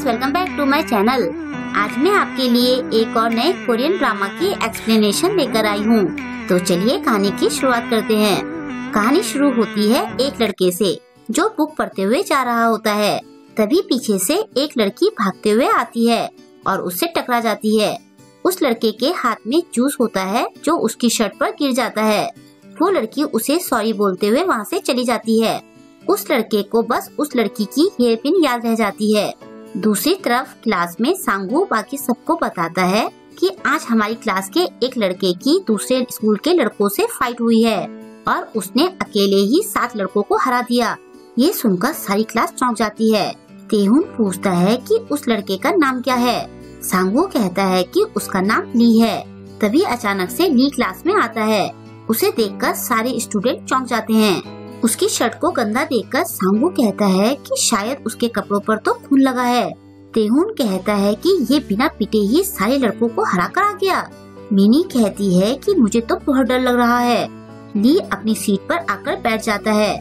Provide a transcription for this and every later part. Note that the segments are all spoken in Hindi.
Friends, welcome back to my channel. आज मैं आपके लिए एक और नए कोरियन ड्रामा की एक्सप्लेनेशन लेकर आई हूँ। तो चलिए कहानी की शुरुआत करते हैं। कहानी शुरू होती है एक लड़के से जो बुक पढ़ते हुए जा रहा होता है। तभी पीछे से एक लड़की भागते हुए आती है और उससे टकरा जाती है। उस लड़के के हाथ में जूस होता है जो उसकी शर्ट पर गिर जाता है। वो लड़की उसे सॉरी बोलते हुए वहाँ से चली जाती है। उस लड़के को बस उस लड़की की हेयर पिन याद रह जाती है। दूसरी तरफ क्लास में सांगू बाकी सबको बताता है कि आज हमारी क्लास के एक लड़के की दूसरे स्कूल के लड़कों से फाइट हुई है और उसने अकेले ही 7 लड़कों को हरा दिया। ये सुनकर सारी क्लास चौंक जाती है। तेहुन पूछता है कि उस लड़के का नाम क्या है। सांगू कहता है कि उसका नाम ली है। तभी अचानक से ली क्लास में आता है। उसे देखकर सारे स्टूडेंट चौंक जाते हैं। उसकी शर्ट को गंदा देखकर सांगू कहता है कि शायद उसके कपड़ों पर तो खून लगा है। तेहुन कहता है कि ये बिना पिटे ही सारे लड़कों को हरा कर आ गया। मिनी कहती है कि मुझे तो बहुत डर लग रहा है। ली अपनी सीट पर आकर बैठ जाता है।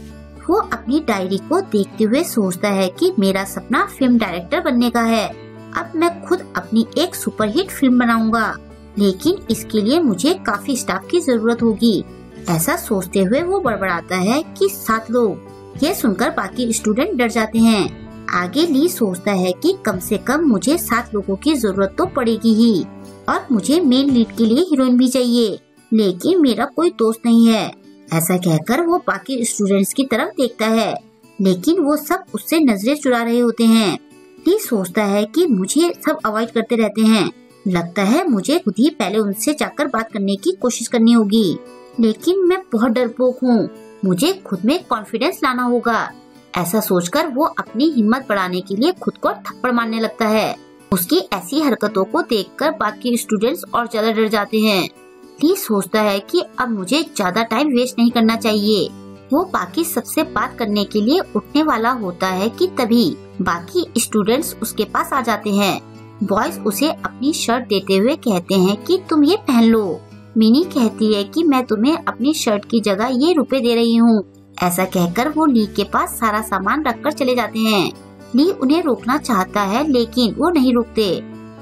वो अपनी डायरी को देखते हुए सोचता है कि मेरा सपना फिल्म डायरेक्टर बनने का है। अब मैं खुद अपनी एक सुपरहिट फिल्म बनाऊंगा, लेकिन इसके लिए मुझे काफी स्टाफ की जरूरत होगी। ऐसा सोचते हुए वो बड़बड़ाता है कि 7 लोग। ये सुनकर बाकी स्टूडेंट डर जाते हैं। आगे ली सोचता है कि कम से कम मुझे 7 लोगों की जरूरत तो पड़ेगी ही और मुझे मेन लीड के लिए हीरोइन भी चाहिए, लेकिन मेरा कोई दोस्त नहीं है। ऐसा कहकर वो बाकी स्टूडेंट्स की तरफ देखता है, लेकिन वो सब उससे नजरें चुरा रहे होते हैं। ली सोचता है कि मुझे सब अवॉइड करते रहते हैं। लगता है मुझे खुद ही पहले उनसे जाकर बात करने की कोशिश करनी होगी, लेकिन मैं बहुत डरपोक हूँ। मुझे खुद में कॉन्फिडेंस लाना होगा। ऐसा सोचकर वो अपनी हिम्मत बढ़ाने के लिए खुद को थप्पड़ मारने लगता है। उसकी ऐसी हरकतों को देखकर बाकी स्टूडेंट्स और ज्यादा डर जाते हैं। ली सोचता है कि अब मुझे ज्यादा टाइम वेस्ट नहीं करना चाहिए। वो बाकी सबसे बात करने के लिए उठने वाला होता है कि तभी बाकी स्टूडेंट्स उसके पास आ जाते हैं। बॉयज उसे अपनी शर्ट देते हुए कहते हैं कि तुम ये पहन लो। मिनी कहती है कि मैं तुम्हें अपनी शर्ट की जगह ये रुपए दे रही हूँ। ऐसा कहकर वो ली के पास सारा सामान रखकर चले जाते हैं। ली उन्हें रोकना चाहता है, लेकिन वो नहीं रुकते।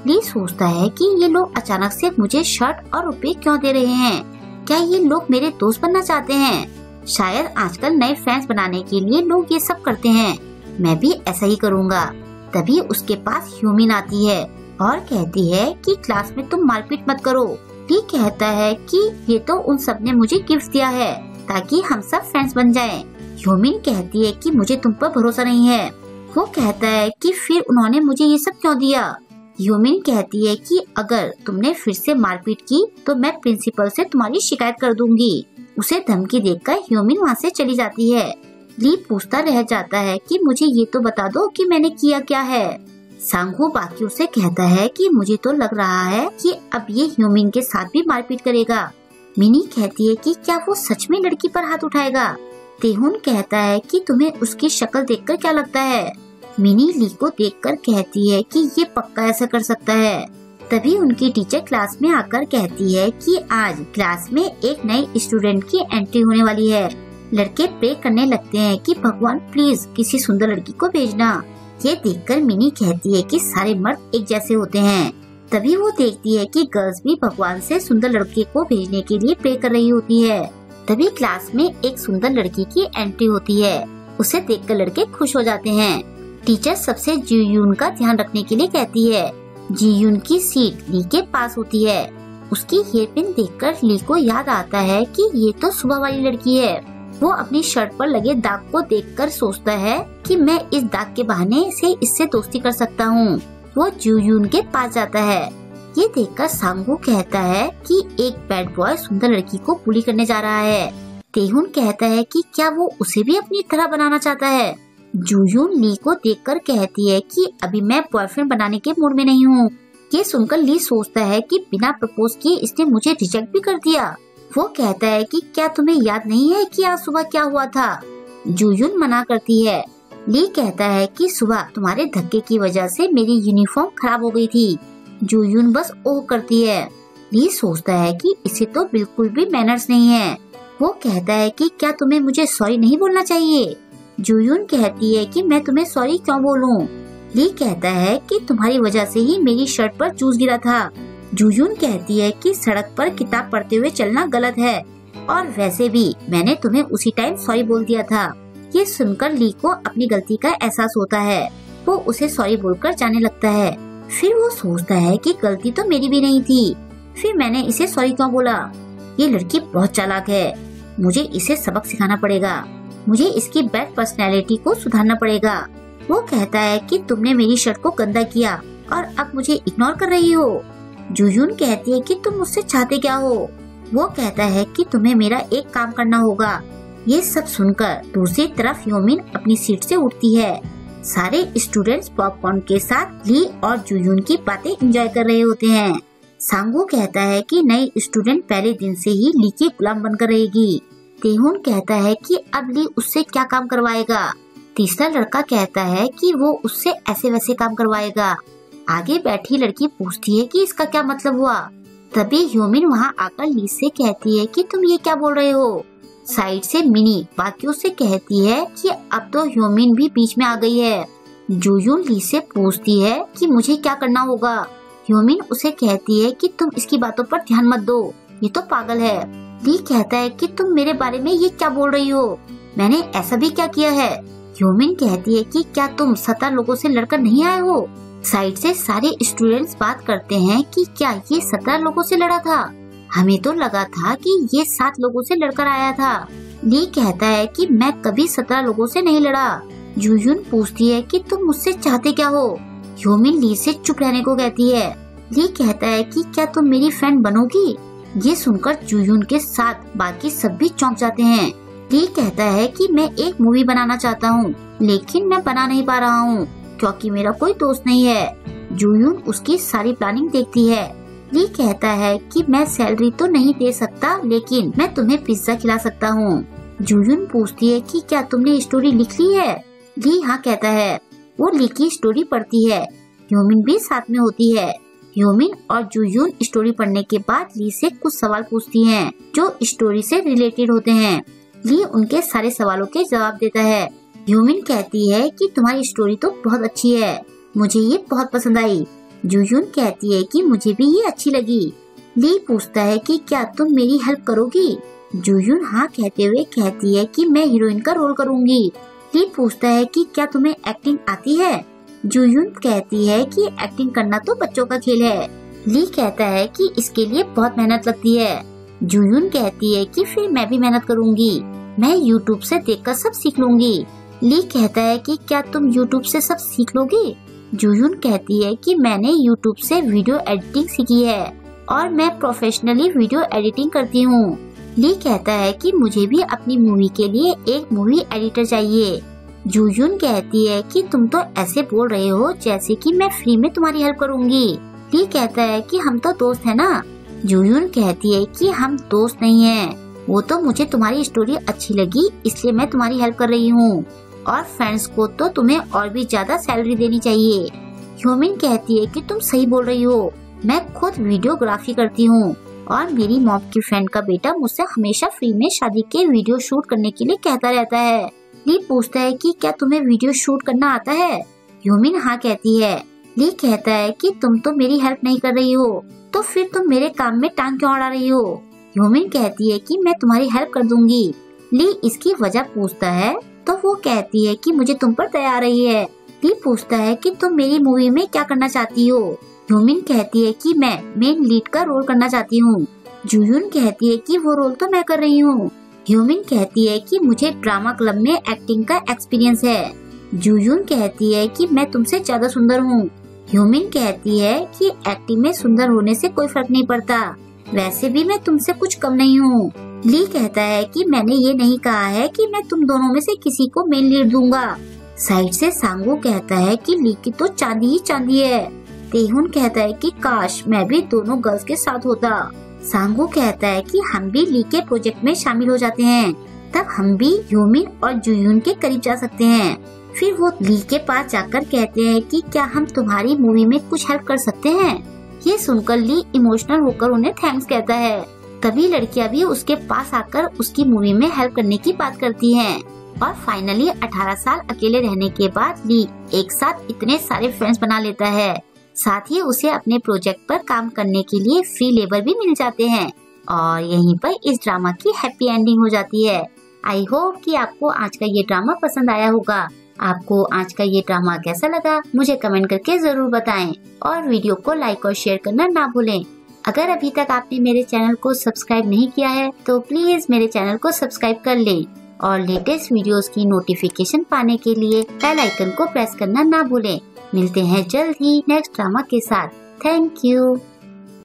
ली सोचता है कि ये लोग अचानक से मुझे शर्ट और रुपए क्यों दे रहे हैं? क्या ये लोग मेरे दोस्त बनना चाहते हैं? शायद आजकल नए फ्रेंड्स बनाने के लिए लोग ये सब करते हैं। मैं भी ऐसा ही करूँगा। तभी उसके पास ह्यूमिन आती है और कहती है कि क्लास में तुम मारपीट मत करो। ली कहता है कि ये तो उन सब ने मुझे गिफ्ट दिया है ताकि हम सब फ्रेंड्स बन जाएं। ह्यूमिन कहती है कि मुझे तुम पर भरोसा नहीं है। वो कहता है कि फिर उन्होंने मुझे ये सब क्यों दिया? ह्यूमिन कहती है कि अगर तुमने फिर से मारपीट की तो मैं प्रिंसिपल से तुम्हारी शिकायत कर दूंगी। उसे धमकी देकर ह्यूमिन वहाँ से चली जाती है। ली पूछता रह जाता है कि मुझे ये तो बता दो कि मैंने किया क्या है। सांगू बाकी उसे कहता है कि मुझे तो लग रहा है कि अब ये ह्यूमिन के साथ भी मारपीट करेगा। मिनी कहती है कि क्या वो सच में लड़की पर हाथ उठाएगा? तेहुन कहता है कि तुम्हें उसकी शक्ल देखकर क्या लगता है? मिनी ली को देखकर कहती है कि ये पक्का ऐसा कर सकता है। तभी उनकी टीचर क्लास में आकर कहती है कि आज क्लास में एक नई स्टूडेंट की एंट्री होने वाली है। लड़के प्रे करने लगते हैं कि भगवान प्लीज किसी सुंदर लड़की को भेजना। ये देखकर मिनी कहती है कि सारे मर्द एक जैसे होते हैं। तभी वो देखती है कि गर्ल्स भी भगवान से सुंदर लड़के को भेजने के लिए प्रे कर रही होती है। तभी क्लास में एक सुंदर लड़की की एंट्री होती है। उसे देखकर लड़के खुश हो जाते हैं। टीचर सबसे जीयून का ध्यान रखने के लिए कहती है। जीयून की सीट ली के पास होती है। उसकी हेयर पिन देखकर ली को याद आता है कि ये तो सुबह वाली लड़की है। वो अपनी शर्ट पर लगे दाग को देखकर सोचता है कि मैं इस दाग के बहाने से इससे दोस्ती कर सकता हूँ। वो जूयून के पास जाता है। ये देखकर सांगू कहता है कि एक बैड बॉय सुंदर लड़की को बुली करने जा रहा है। तेहुन कहता है कि क्या वो उसे भी अपनी तरह बनाना चाहता है? जूयून ली को देखकर कहती है कि अभी मैं बॉयफ्रेंड बनाने के मूड में नहीं हूँ। ये सुनकर ली सोचता है कि बिना प्रपोज किए इसने मुझे रिजेक्ट भी कर दिया। वो कहता है कि क्या तुम्हें याद नहीं है कि आज सुबह क्या हुआ था? जूयून मना करती है। ली कहता है कि सुबह तुम्हारे धक्के की वजह से मेरी यूनिफॉर्म खराब हो गई थी। जूयून बस ओह करती है। ली सोचता है कि इसे तो बिल्कुल भी मैनर्स नहीं है। वो कहता है कि क्या तुम्हें मुझे सॉरी नहीं बोलना चाहिए? जूयून कहती है कि मैं तुम्हें सॉरी क्यों बोलूं? ली कहता है कि तुम्हारी वजह से ही मेरी शर्ट पर जूस गिरा था। जूयून कहती है कि सड़क पर किताब पढ़ते हुए चलना गलत है और वैसे भी मैंने तुम्हें उसी टाइम सॉरी बोल दिया था। ये सुनकर ली को अपनी गलती का एहसास होता है। वो उसे सॉरी बोलकर जाने लगता है। फिर वो सोचता है कि गलती तो मेरी भी नहीं थी, फिर मैंने इसे सॉरी क्यों बोला। ये लड़की बहुत चालाक है, मुझे इसे सबक सिखाना पड़ेगा, मुझे इसकी बैड पर्सनैलिटी को सुधारना पड़ेगा। वो कहता है कि तुमने मेरी शर्ट को गंदा किया और अब मुझे इग्नोर कर रही हो। जूयून कहती है कि तुम मुझसे चाहते क्या हो। वो कहता है कि तुम्हें मेरा एक काम करना होगा। ये सब सुनकर दूसरी तरफ ह्योमिन अपनी सीट से उठती है। सारे स्टूडेंट्स पॉपकॉर्न के साथ ली और जूयून की बातें एंजॉय कर रहे होते हैं। सांगू कहता है कि नई स्टूडेंट पहले दिन से ही ली की गुलाम बनकर रहेगी। तेहुन कहता है कि अब ली उससे क्या काम करवाएगा। तीसरा लड़का कहता है कि वो उससे ऐसे वैसे काम करवाएगा। आगे बैठी लड़की पूछती है कि इसका क्या मतलब हुआ। तभी ह्योमिन वहाँ आकर ली से कहती है कि तुम ये क्या बोल रहे हो। साइड से मिनी बाकियों से कहती है कि अब तो ह्योमिन भी बीच में आ गई है। जूयून ली से पूछती है कि मुझे क्या करना होगा। ह्योमिन उसे कहती है कि तुम इसकी बातों पर ध्यान मत दो, ये तो पागल है। ली कहता है कि तुम मेरे बारे में ये क्या बोल रही हो, मैंने ऐसा भी क्या किया है। ह्योमिन कहती है कि क्या तुम 17 लोगों से लड़कर नहीं आए हो। साइड से सारे स्टूडेंट्स बात करते हैं कि क्या ये 17 लोगों से लड़ा था, हमें तो लगा था कि ये 7 लोगों से लड़कर आया था। ली कहता है कि मैं कभी 17 लोगों से नहीं लड़ा। जूयून पूछती है कि तुम मुझसे चाहते क्या हो। ह्योमिन ली से चुप रहने को कहती है। ली कहता है कि क्या तुम मेरी फ्रेंड बनोगी। ये सुनकर जूयून के साथ बाकी सब भी चौंक जाते हैं। ली कहता है कि मैं एक मूवी बनाना चाहता हूँ, लेकिन मैं बना नहीं पा रहा हूँ क्योंकि मेरा कोई दोस्त नहीं है। जूयून उसकी सारी प्लानिंग देखती है। ली कहता है कि मैं सैलरी तो नहीं दे सकता, लेकिन मैं तुम्हें पिज्जा खिला सकता हूँ। जूयून पूछती है कि क्या तुमने स्टोरी लिख ली है। ली हाँ कहता है। वो ली की स्टोरी पढ़ती है। ह्योमिन भी साथ में होती है। ह्योमिन और जूयून स्टोरी पढ़ने के बाद ली से कुछ सवाल पूछती हैं, जो स्टोरी से रिलेटेड होते हैं। ली उनके सारे सवालों के जवाब देता है। ह्योमिन कहती है कि तुम्हारी स्टोरी तो बहुत अच्छी है, मुझे ये बहुत पसंद आई। जूयून कहती है कि मुझे भी ये अच्छी लगी। ली पूछता है कि क्या तुम मेरी हेल्प करोगी। जूयून हाँ कहते हुए कहती है कि मैं हीरोइन का रोल करूँगी। ली पूछता है कि क्या तुम्हें एक्टिंग आती है। जूयून कहती है कि एक्टिंग करना तो बच्चों का खेल है। ली कहता है कि इसके लिए बहुत मेहनत लगती है। जूयून कहती है कि फिर मैं भी मेहनत करूँगी, मैं यूट्यूब से देखकर सब सीख लूँगी। ली कहता है कि क्या तुम यूट्यूब से सब सीख लोगी। जूयून कहती है कि मैंने यूट्यूब से वीडियो एडिटिंग सीखी है और मैं प्रोफेशनली वीडियो एडिटिंग करती हूँ। ली कहता है कि मुझे भी अपनी मूवी के लिए एक मूवी एडिटर चाहिए। जूयून कहती है कि तुम तो ऐसे बोल रहे हो जैसे कि मैं फ्री में तुम्हारी हेल्प करूँगी। ली कहता है कि हम तो दोस्त है ना। जूयून कहती है कि हम दोस्त नहीं हैं, वो तो मुझे तुम्हारी स्टोरी अच्छी लगी इसलिए मैं तुम्हारी हेल्प कर रही हूँ, और फ्रेंड्स को तो तुम्हें और भी ज्यादा सैलरी देनी चाहिए। ह्योमिन कहती है कि तुम सही बोल रही हो, मैं खुद वीडियोग्राफी करती हूँ और मेरी मॉम की फ्रेंड का बेटा मुझसे हमेशा फ्री में शादी के वीडियो शूट करने के लिए कहता रहता है। ली पूछता है कि क्या तुम्हें वीडियो शूट करना आता है। ह्योमिन हाँ कहती है। ली कहता है कि तुम तो मेरी हेल्प नहीं कर रही हो, तो फिर तुम मेरे काम में टांग क्यों अड़ा रही हो। ह्योमिन कहती है कि मैं तुम्हारी हेल्प कर दूंगी। ली इसकी वजह पूछता है तो वो कहती है कि मुझे तुम पर दया आ रही है। ली पूछता है कि तुम मेरी मूवी में क्या करना चाहती हो। ह्योमिन कहती है कि मैं मेन लीड का रोल करना चाहती हूँ। जूयून कहती है कि वो रोल तो मैं कर रही हूँ। ह्योमिन कहती है कि मुझे ड्रामा क्लब में एक्टिंग का एक्सपीरियंस है। जूयून कहती है कि मैं तुमसे ज्यादा सुंदर हूँ। ह्योमिन कहती है कि एक्टिंग में सुंदर होने से कोई फर्क नहीं पड़ता, वैसे भी मैं तुमसे कुछ कम नहीं हूँ। ली कहता है कि मैंने ये नहीं कहा है कि मैं तुम दोनों में से किसी को मेन लीड दूंगा। साइड से सांगू कहता है कि ली की तो चांदी ही चांदी है। तेहुन कहता है कि काश मैं भी दोनों गर्ल्स के साथ होता। सांगू कहता है कि हम भी ली के प्रोजेक्ट में शामिल हो जाते हैं, तब हम भी ह्योमिन और जूयून के करीब जा सकते हैं। फिर वो ली के पास जाकर कहते हैं कि क्या हम तुम्हारी मूवी में कुछ हेल्प कर सकते हैं। ये सुनकर ली इमोशनल होकर उन्हें थैंक्स कहता है। तभी लड़कियां भी उसके पास आकर उसकी मूवी में हेल्प करने की बात करती हैं। और फाइनली 18 साल अकेले रहने के बाद ली एक साथ इतने सारे फ्रेंड्स बना लेता है। साथ ही उसे अपने प्रोजेक्ट पर काम करने के लिए फ्री लेबर भी मिल जाते हैं और यहीं पर इस ड्रामा की हैप्पी एंडिंग हो जाती है। आई होप कि आपको आज का ये ड्रामा पसंद आया होगा। आपको आज का ये ड्रामा कैसा लगा मुझे कमेंट करके जरूर बताएं और वीडियो को लाइक और शेयर करना ना भूलें। अगर अभी तक आपने मेरे चैनल को सब्सक्राइब नहीं किया है तो प्लीज मेरे चैनल को सब्सक्राइब कर लें और लेटेस्ट वीडियोस की नोटिफिकेशन पाने के लिए बेल आइकन को प्रेस करना ना भूलें। मिलते हैं जल्द ही नेक्स्ट ड्रामा के साथ। Thank you.